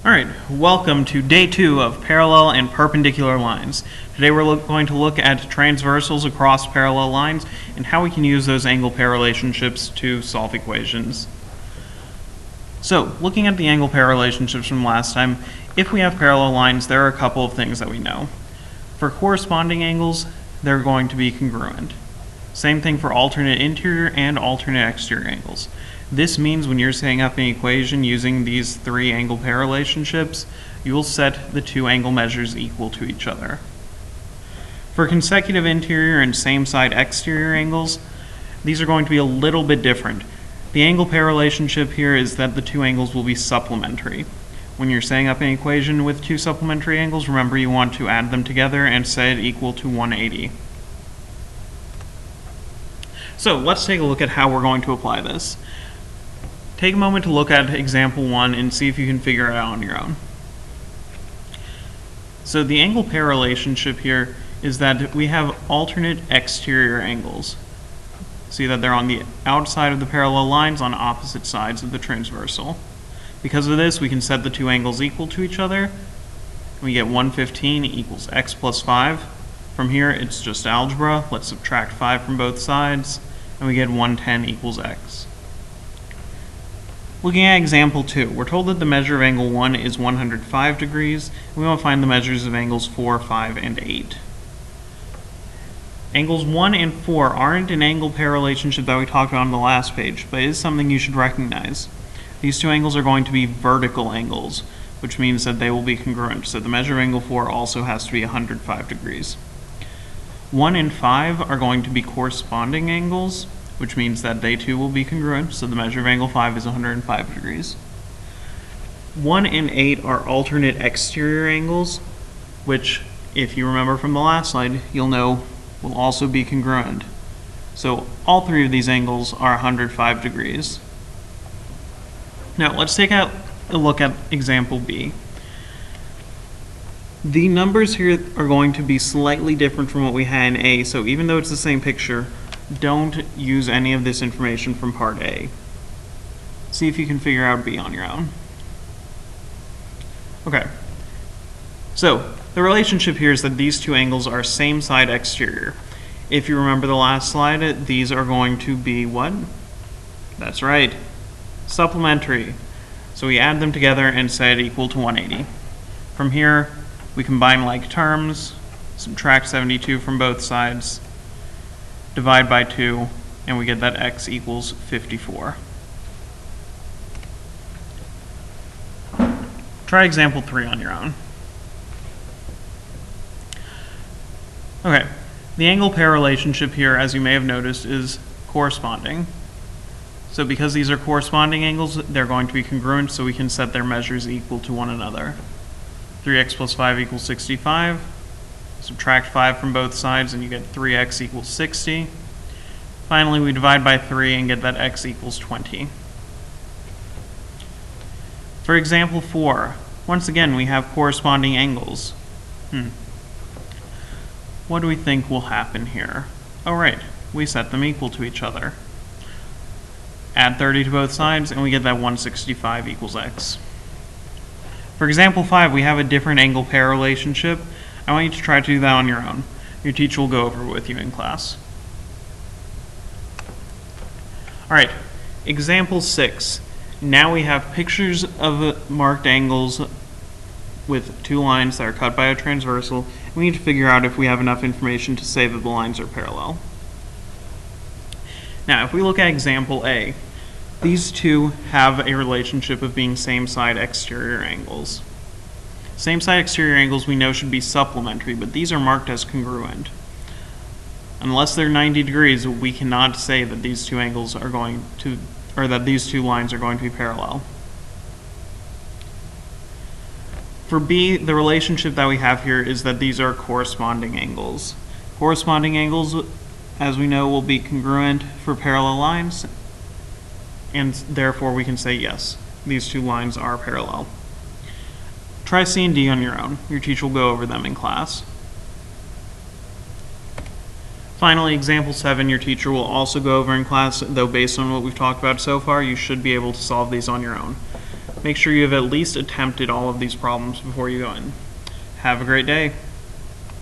Alright, welcome to day 2 of parallel and perpendicular lines. Today we're going to look at transversals across parallel lines and how we can use those angle pair relationships to solve equations. So, looking at the angle pair relationships from last time, if we have parallel lines, there are a couple of things that we know. For corresponding angles, they're going to be congruent. Same thing for alternate interior and alternate exterior angles. This means when you're setting up an equation using these three angle pair relationships, you will set the two angle measures equal to each other. For consecutive interior and same side exterior angles, these are going to be a little bit different. The angle pair relationship here is that the two angles will be supplementary. When you're setting up an equation with two supplementary angles, remember you want to add them together and set it equal to 180. So let's take a look at how we're going to apply this. Take a moment to look at example 1 and see if you can figure it out on your own. So the angle pair relationship here is that we have alternate exterior angles. See that they're on the outside of the parallel lines on opposite sides of the transversal. Because of this, we can set the two angles equal to each other. We get 115 equals x plus 5. From here, it's just algebra. Let's subtract 5 from both sides, and we get 110 equals x. Looking at example 2, we're told that the measure of angle 1 is 105 degrees, and we want to find the measures of angles 4, 5, and 8. Angles 1 and 4 aren't an angle pair relationship that we talked about on the last page, but it is something you should recognize. These two angles are going to be vertical angles, which means that they will be congruent, so the measure of angle 4 also has to be 105 degrees. 1 and 5 are going to be corresponding angles, which means that they too will be congruent, so the measure of angle 5 is 105 degrees. 1 and 8 are alternate exterior angles, which, if you remember from the last slide, you'll know will also be congruent. So all three of these angles are 105 degrees. Now let's take a look at example B. The numbers here are going to be slightly different from what we had in A, so even though it's the same picture, don't use any of this information from part A. See if you can figure out B on your own. Okay, so the relationship here is that these two angles are same side exterior. If you remember the last slide, these are going to be what? That's right, supplementary. So we add them together and set it equal to 180. From here, we combine like terms, subtract 72 from both sides, divide by 2, and we get that x equals 54. Try example 3 on your own. Okay, the angle pair relationship here, as you may have noticed, is corresponding. So because these are corresponding angles, they're going to be congruent, so we can set their measures equal to one another. 3x plus 5 equals 65. Subtract 5 from both sides and you get 3x equals 60. Finally, we divide by 3 and get that x equals 20. For example 4, once again we have corresponding angles. What do we think will happen here? Oh right, we set them equal to each other. Add 30 to both sides and we get that 165 equals x. For example 5, we have a different angle pair relationship. I want you to try to do that on your own. Your teacher will go over it with you in class. Alright, example 6. Now we have pictures of marked angles with two lines that are cut by a transversal. We need to figure out if we have enough information to say that the lines are parallel. Now, if we look at example A, these two have a relationship of being same side exterior angles. Same side exterior angles we know should be supplementary, but these are marked as congruent. Unless they're 90 degrees, we cannot say that these two angles are going to, or that these two lines are going to be parallel. For B, the relationship that we have here is that these are corresponding angles. Corresponding angles, as we know, will be congruent for parallel lines, and therefore we can say yes, these two lines are parallel. Try C and D on your own. Your teacher will go over them in class. Finally, example 7, your teacher will also go over in class, though based on what we've talked about so far, you should be able to solve these on your own. Make sure you have at least attempted all of these problems before you go in. Have a great day.